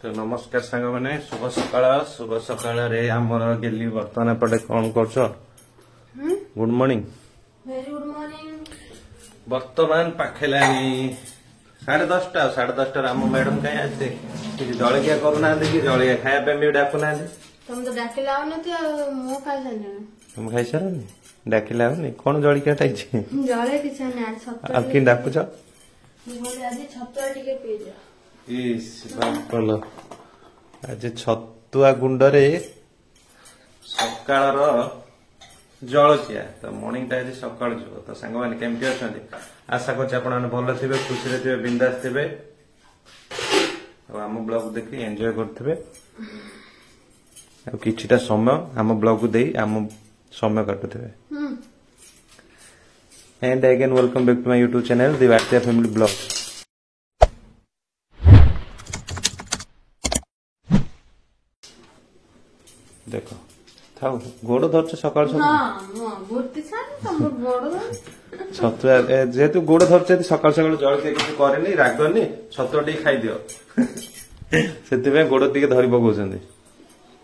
तो नमस्कार सांग मैंने शुभ सकाल रे आमर गेली बर्तमान एपटे कौन कर good morning very good morning. बर्तमान पाखेलानी 10:30 10:30 आम मैडम कहीं आसते कि जलिया करूना कि जलिया खाया भी डाकुना तुम तो डाकिला मु खाई तुम खाई सारे डाकिला कौन जलिया खाई जले किसी नहीं कि डाकुच आज छतुआ गुंडरे सकाळ जलखिया तो मॉर्निंग टा आज सकाळ जो तो सांग मैंने केमती अच्छा आशा कर भल थे खुशी थे बिंदास थे आम ब्लॉग देखी एंजॉय करते किछिटा समय आम ब्लॉग को दे आम समय काटुथे and again welcome back to my YouTube channel the Vatia family blog. देखो थाउ गोड़ धरछ सकाळ छतुआ जेहेतु गोड़ धरछ सकाळ सकाळ जलखिया किसी करेनि रागनी छतुआ टी खाई दियो से गोड़ टी धरी पकाउछन्ती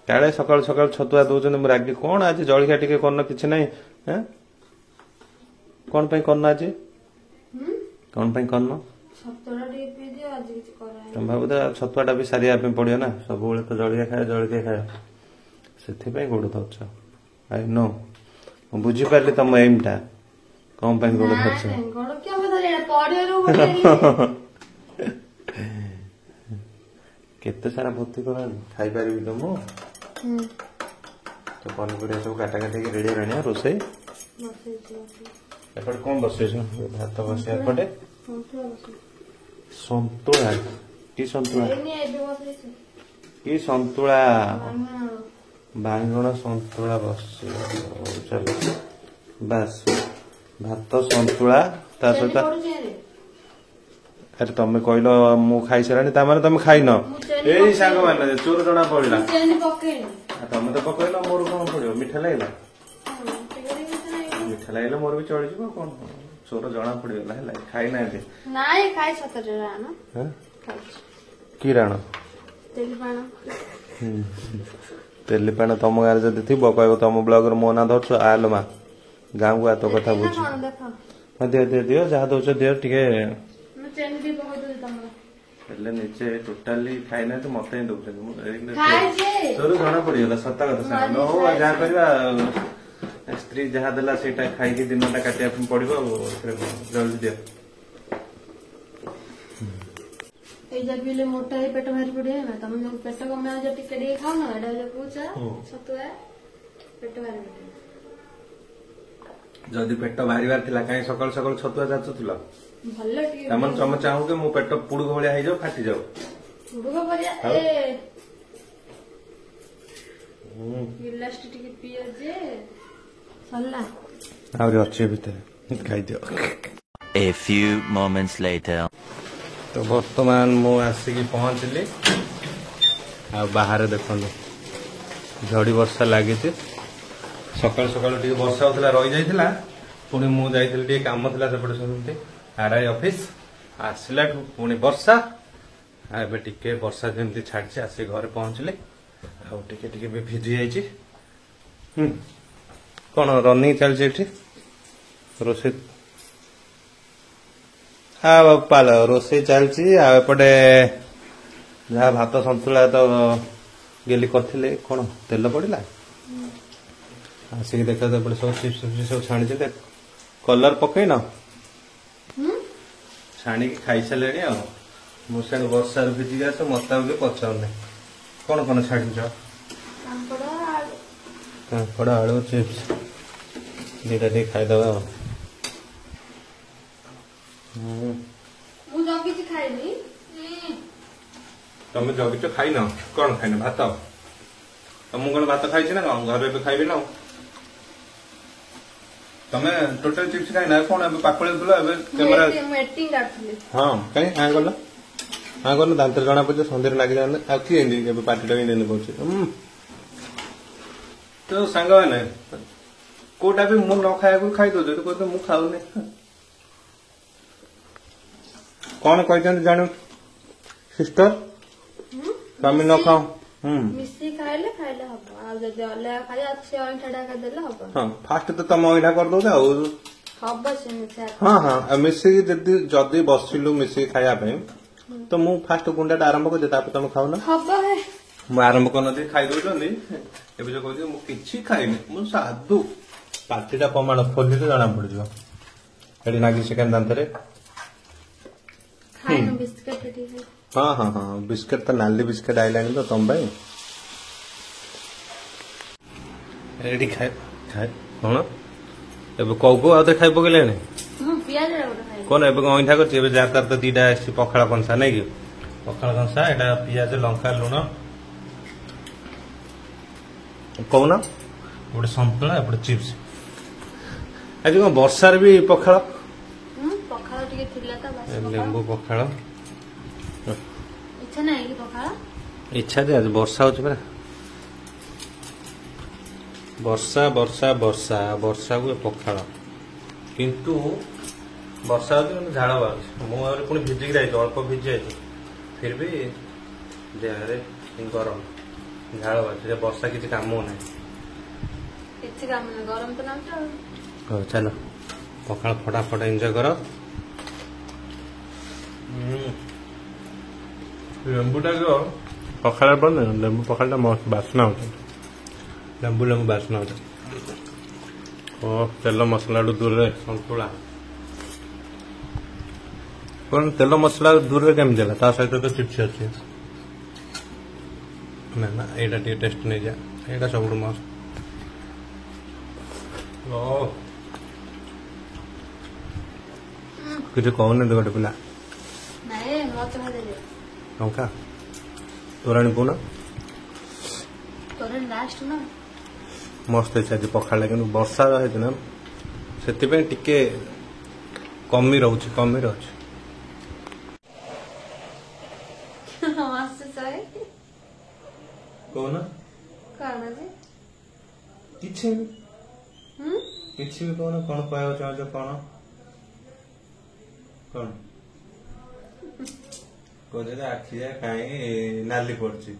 काले सकाळ सकाळ छतुआ दउछन्ती मु रागी कोन आज जलखिया टी करन किछि नै कौन पाई करना आज कौन पाई करना तुम भाव छतुआटा भी सारिया पड़ो ना सब तो जलिया खाए से गोड़ धरछ आई नो बुझीपारे तुम एम टा कौन पाई गोड़ धरछ केते सारा भर्ती कर खाई पारि तुम तो पनीपरिया सब काटा काटी रेडी रहनी रोसे एपटे कौन बस भात बस एपटे संतुला कि संतुला कि संतुला बांगण संतुला बस चलो बस भात संतुला ता सहित अरे तुम कहल मु खाई सारे तुम खाई न यही सांग मैंने चोर जना पड़ा तुम तो पकड़ मोर कौन पड़ो मीठा लगे मीठा लगे मोर भी चढ़ जाव कौन चोर जना पड़गला खाई ना कि राण तेलीपाण तुम गाँव जब थी कह तुम ब्लॉग मो ना धरछ आल मा गाँव को तो कथा बुझ दियो दियो दियो जहाँ दौच दियो टे निचे टोटाली खाई ना तो मत ही दौरान तोर जना पड़गला सत कथा न हो जहाँ कर स्त्री जहाँ देला से खाई दिन काटा पड़ो जल्दी दियो मोटा ही पेट भारी पड़े ना तुम जो पेट कमे जो टिके खाओ ना एटा पूछा छतुआ पेट भारी पड़े जदि पेट बाहर थिला काई सकाळ सकाळ छतुआ जाचुथिला भल्ला टी तमन चम चाहू के मो पेट पुडुग भलिया हे जाऊ फाटी जाऊ पुडुग भलिया ए गिलास टिके पिए जे सल्ला आउरी अच्छे भीतर खाई दियो। A few moments later तो वर्तमान मु आसिकी पहुंचली आ बाहर देखो झड़ी वर्षा लगी सकाल सकाल टे वर्षा होता रही जाइला पुणी मु जाइली काम था सेपटे सुनते आरआई ऑफिस आसला पुणी वर्षा एबे टिके वर्षा जमी छाड़ी आसी घर पहुंचले आगे भिजी जाइए कौन रनिंग चलती रोषे हाँ बापाल रोसे चलती एपटे जहाँ भात सन्तुला तो गेली करथिले कौन तेल पड़ा आसिक देखा तो सब चिप्स सब छाणी कलर पकईन छाणी खाई सारे मुझे वर्षा भिजिक आस मत पचार कौन कौन छाड़ी कांकड़ा आलू चिप्स दीटा टे खाईदे तुम जगिच खाई न कौन खाइन भात तुम कौन भात खाई ना घर खाइबे ना तुम टोटल चिप्स खाई ना कौन पाकड़ी कैमेरा हाँ कहीं हाँ गल हाँ गल दांत जना पड़े सन्धे लगे आ किए पार्टी टाइम पड़े तो सांग मैंने कोटा भी मु न खाया खाई दौ तो कहते मुझे खाऊनी कौन कहते जान सिस्टर ସ୍ୱାମୀ ନ ଖାଉ ମିଶିକି ଖାଇଲେ ହବ ଆଉ ଯଦି ଅଲଗା ଖାଇବା ସେ ଅଇଁଠାଟା ଖାଇଦେଲେ ହବ ହଁ ଫାଷ୍ଟ ତ ତମ ଅଇଁଠା କରିଦଉଛ ଆଉ ହବ ସେମିତି ହଁ ହଁ ଆଉ ମିଶିକି ଯଦି ବସିଲୁ ମିଶିକି ଖାଇବା ପାଇଁ ତ ମୁଁ ଫାଷ୍ଟ ଗୁଣ୍ଡାଟା ଆରମ୍ଭ କରିଦିଏ ତାପରେ ତମେ ଖାଉନ ହବ ହେ ମୁଁ ଆରମ୍ଭ କରିନଥିଲି ଖାଇଦଉଛନ୍ତି ଏବେ ଯୋଉ କହୁଛି ମୁଁ କିଛି ଖାଇନି ମୁଁ ସାଧୁ ପାଟିଟା ପ୍ରମାଣ ଖୋଲିଲେ ଜଣା ପଡିଯିବ ଏଠି ନାଗି ସେକେଣ୍ଡ ଦାନ୍ତରେ ଖାଇନୁ ବିସ୍କେଟ ଟିକେ ହଁ ହଁ ହଁ ବିସ୍କେଟ ତ ନାଲି ବିସ୍କେଟ ଆଇଲାଣି ତ ତମ ପାଇଁ ଏଠି ଖାଏ କଣ ଏବେ କଉ ଆଉ ଥରେ ଖାଇ ପକେଇଲେଣି ପିଆଜ ଗୋଟେ ଖାଇବି କଣ ଏବେ କଣ ଅଇଁଠା କରୁଛି ଏବେ ଯାହା ତାର ତ ଦିଟା ଆସିଛି ପଖାଳ କଂସା ନାଇଁ କି ପଖାଳ କଂସା ଏଇଟା ପିଆଜ ଲଙ୍କା ଲୁଣ କହୁନ ଗୋଟେ ସନ୍ତୁଳା ଏପଟେ ଚିପ୍ସ ଆଜି କଣ ବର୍ଷାରେ ବି ପଖାଳ ପଖାଳ ଟିକେ ଥିଲା ତ ଲେମ୍ବୁ ପଖାଳ ଇଚ୍ଛା ନାହିଁ କି ପଖାଳ ଇଚ୍ଛା ଯେ ଆଜି ବର୍ଷା ହଉଛି ପରା ବର୍ଷା ବର୍ଷା ବର୍ଷା ବର୍ଷାକୁ ପଖାଳ କିନ୍ତୁ ବର୍ଷା ହଉଛି କିନ୍ତୁ ଝାଳ ବାହାରୁଛି ମୁଁ ଆହୁରି ପୁଣି ଭିଜିକି ଯାଇଛି ଅଳ୍ପ ଭିଜି ଯାଇଛି ଫିର ବି ଦେହରେ ଗରମ ଝାଳ ବାହାରୁଛି ବର୍ଷା କିଛି କାମ ନାହିଁ କିଛି କାମ ନାହିଁ ଗରମ ତ ଲାଗୁଛି ଆଉ ହଉ ଚାଲ ପଖାଳ ଫଟାଫଟ ଏନ୍ଜୟ କର ଲେମ୍ବୁଟା ପଖାଳ ପଡେ ଲେମ୍ବୁ ପଖାଳଟା ମସ୍ତ ବାସ୍ନା ହଉଛି ଲେମ୍ବୁ ବାସ୍ନା ହଉଛି ଓ ତେଲ ମସଲାଠୁ ଦୂରରେ ସନ୍ତୁଳା କଣ ତେଲ ମସଲା ଦୂରରେ କେମିତି ହେଲା ତା ସହିତ ତ ଚିପ୍ସ ଅଛି ନା ନା ଏଇଟା ଟିକେ ଟେଷ୍ଟ ନେଇଯା ଏଇଟା ସବୁଠୁ ମସ୍ତ ଓ କିଛି କହୁନି ତ ଗୋଟେ ପିଲା ନାଇଁ ମତେ ଖାଇଦେଲେ ଟଙ୍କା ତୋରାଣୀ ପୁନା ତୋର ଲାଷ୍ଟ ନା ମସ୍ତ ହେଇଛି ଆଜି ପଖାଳ କିନ୍ତୁ ବର୍ଷା ହେଇଛି ନା ସେଥିପାଇଁ ଟିକେ କମି ରହୁଛି କହୁନ କଣ ଯେ କିଛି ବି କହୁନ କଣ କହିବାକୁ ଚାହୁଁଛ କଣ କହୁଛ ଆଖି ଯା କାହିଁ ନାଲି ପଡୁଛି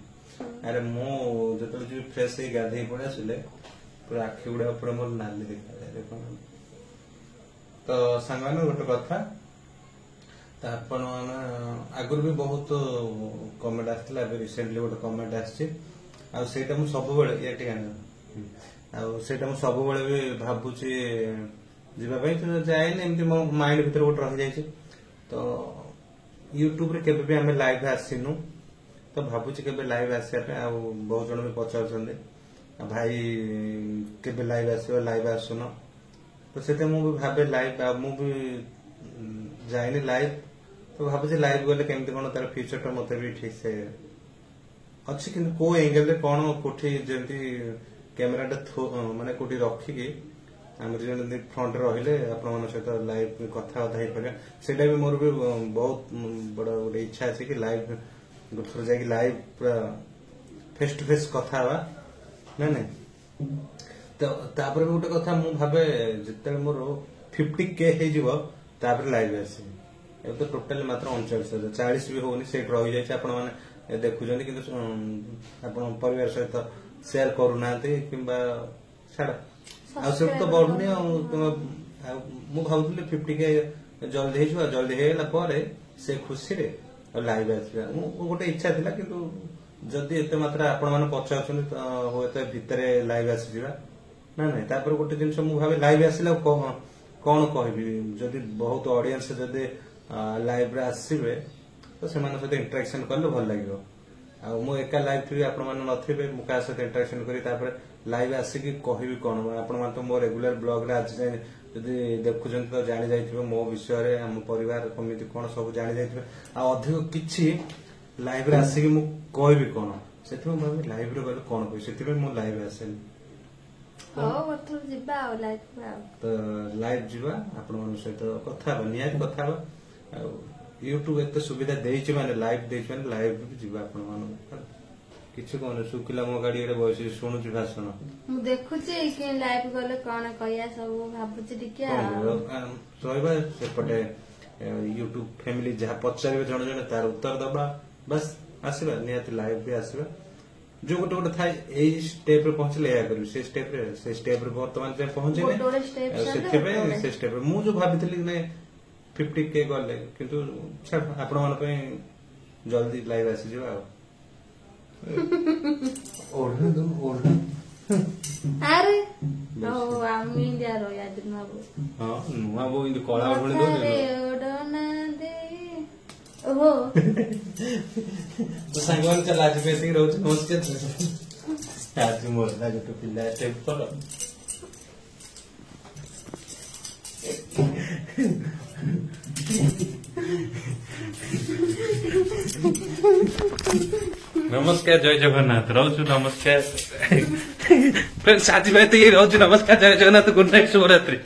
ଆରେ ମୁଁ ଯେତେବେଳେ ଯିବି ଫ୍ରେଶ ହେଇ ଗାଧେଇ ପଳେଇ ଆସିଲେ ପୁରା ଆଖି ଗୁଡାକ ପୁରା ମୋର ନାଲି ଦେଖାଯାଏ କଣ ତ ସାଙ୍ଗମାନେ ଗୋଟେ କଥା ଆପଣ ଆଗରୁ ବି ବହୁତ କମେଣ୍ଟ ଆସିଥିଲା ଏବେ ରିସେଣ୍ଟଲି ଗୋଟେ କମେଣ୍ଟ ଆସିଛି ଆଉ ସେଇଟା ମୁଁ ସବୁବେଳେ ଆଉ ସେଇଟା ମୁଁ ସବୁବେଳେ ବି ଭାବୁଛି ଯିବା ପାଇଁ ଯାଏନି ଏମିତି ମୋ ମାଇଣ୍ଡ ଭିତରେ ଗୋଟେ ରହିଯାଇଛି ତ ୟୁଟ୍ୟୁବରେ କେବେ ବି ଆମେ ଲାଇଭ୍ ଆସିନୁ ତ ଭାବୁଛି କେବେ ଲାଇଭ୍ ଆସିବା ପାଇଁ ଆଉ ବହୁତ ଜଣ ବି ପଚାରୁଛନ୍ତି ଭାଇ କେବେ ଲାଇଭ୍ ଆସିବ ଲାଇଭ୍ ଆସୁନ ତ ସେଥିପାଇଁ ମୁଁ ବି ଭାବେ ଲାଇଭ୍ ଆଉ ମୁଁ ବି ଯାଇନି ଲାଇଭ୍ ତ ଭାବୁଛି ଲାଇଭ୍ ଗଲେ କେମିତି କଣ ତାର ଫ୍ୟୁଚରଟା ମତେ ବି ଠିକ ସେ ଅଛି କିନ୍ତୁ କୋଉ ଏଙ୍ଗେଲରେ କଣ କୋଉଠି ଯେମିତି କ୍ୟାମେରାଟା ମାନେ କୋଉଠି ରଖିକି ଆମେ ଯେମିତି ଫ୍ରଣ୍ଟରେ ରହିଲେ ଆପଣମାନଙ୍କ ସହିତ ଲାଇଭ୍ କଥାବାର୍ତ୍ତା ହେଇପାରିବା ସେଇଟା ବି ମୋର ବି ବହୁତ ବଡ ଗୋଟେ ଇଚ୍ଛା ଅଛି କି ଲାଇଭ୍ ଗୋଟେ ଥର ଯାଇକି ଲାଇଭ୍ ପୁରା ଫେସ୍ ଟୁ ଫେସ୍ କଥା ହେବା ନାଇଁ ତ ତାପରେ ବି ଗୋଟେ କଥା ମୁଁ ଭାବେ ଯେତେବେଳେ ମୋର 50K ହେଇଯିବ ତାପରେ ଲାଇଭ୍ ଆସିବି ଏବେ ତ ଟୋଟାଲି ମାତ୍ର 39,000 40 ବି ହଉନି ସେଇଠି ରହିଯାଇଛି ଆପଣମାନେ ଦେଖୁଛନ୍ତି କିନ୍ତୁ ଆପଣ ପରିବାର ସହିତ ସେୟାର କରୁନାହାନ୍ତି କିମ୍ବା ଛାଡ ଆଉ ସେଠୁ ତ ବଢୁନି ଆଉ ମୁଁ ଭାବୁଥିଲି 50K ଜଲ୍ଦି ହେଇଯିବ ଜଲ୍ଦି ହେଇଗଲା ପରେ ସେ ଖୁସିରେ ଲାଇଭ୍ ଆସିବା ମୁଁ ଗୋଟେ ଇଚ୍ଛା ଥିଲା କିନ୍ତୁ ଯଦି ଏତେ ମାତ୍ରା ଆପଣମାନେ ପଚାରୁଛନ୍ତି ହୁଏତ ଭିତରେ ଲାଇଭ୍ ଆସିଯିବା ନାଇଁ ତାପରେ ଗୋଟେ ଜିନିଷ ମୁଁ ଭାବେ ଲାଇଭ୍ ଆସିଲେ ଆଉ କଣ କହିବି ଯଦି ବହୁତ ଅଡିଏନ୍ସ ଯଦି ଲାଇଭ୍ରେ ଆସିବେ ତ ସେମାନଙ୍କ ସହିତ ଇଣ୍ଟରାକ୍ସନ କଲେ ଭଲ ଲାଗିବ ଆଉ ମୁଁ ଏକା ଲାଇଭ୍ ଥିବି ଆପଣମାନେ ନଥିବେ ମୁଁ କାହା ସହିତ ଇଣ୍ଟରାକ୍ସନ କରି ତାପରେ ଲାଇଭ୍ ଆସିକି କହିବି କଣ ଆପଣମାନେ ତ ମୋ ରେଗୁଲାର ବ୍ଲଗରେ ଆଜି ଯାଏ ଯଦି ଦେଖୁଛନ୍ତି ତ ଜାଣି ଯାଇଥିବେ ମୋ ବିଷୟରେ ଆମ ପରିବାର କେମିତି କଣ ସବୁ ଜାଣି ଯାଇଥିବେ ଆଉ ଅଧିକ କିଛି ଲାଇଭ୍ରେ ଆସିକି ମୁଁ କହିବି କଣ ସେଥିପାଇଁ ମୁଁ ଭାବି ଲାଇଭ୍ରେ ଗଲେ କଣ କହିବି ସେଥିପାଇଁ ମୁଁ ଲାଇଭ୍ ଆସେନି ଯିବା ଆଉ ତ ଲାଇଭ୍ ଯିବା ଆପଣମାନଙ୍କ ସହିତ କଥା ହେବା ନିହାତି କଥା ହେବା ଆଉ ୟୁଟ୍ୟୁବ ଏତେ ସୁବିଧା ଦେଇଛି ମାନେ ଲାଇଭ୍ ଦେଇଛି ମାନେ ଲାଇଭ୍ ବି ଯିବା ଆପଣମାନଙ୍କୁ କିଛି କହୁନି ଶୁଖିଲା ମୋ ଗାଡି ଏଡେ ବସି ଶୁଣୁଛି ଭାଷଣ ମୁଁ ଦେଖୁଛି ଲାଇଭ୍ ଗଲେ କଣ କହିବା ସବୁ ଭାବୁଛି ଟିକେ ରହିବା ସେପଟେ ୟୁଟ୍ୟୁବ ଫ୍ୟାମିଲି ଯାହା ପଚାରିବେ ଜଣେ ଜଣେ ତାର ଉତ୍ତର ଦବା ବାସ୍ आसवा निहाती लाइव भी आसवा जो गोटे गोटे थाए यही स्टेप रे पहुंचले या करू से स्टेप रे वर्तमान जे पहुंचे गोटे गोटे step सारे से स्टेप रे मु जो भाबितली ने 50K गले किंतु छाड़ आपण मन पे जल्दी लाइव आसी जिवा ओढ़ना अरे ओ आमी इंडिया रो याद नबो हां नुआ वो इन कला ओढ़नी दो अरे ओढ़ना दे ओहो तो सांगवान चला आज बेसिक रोज नमस्कार आज मोर ना जो पिल्ला स्टेप पर नमस्कार जय जगन्नाथ रोजु नमस्कार फ्रेंड्स साथी भाई तो ये रोजु नमस्कार जय जगन्नाथ गुड नाइट शुभरात्रि।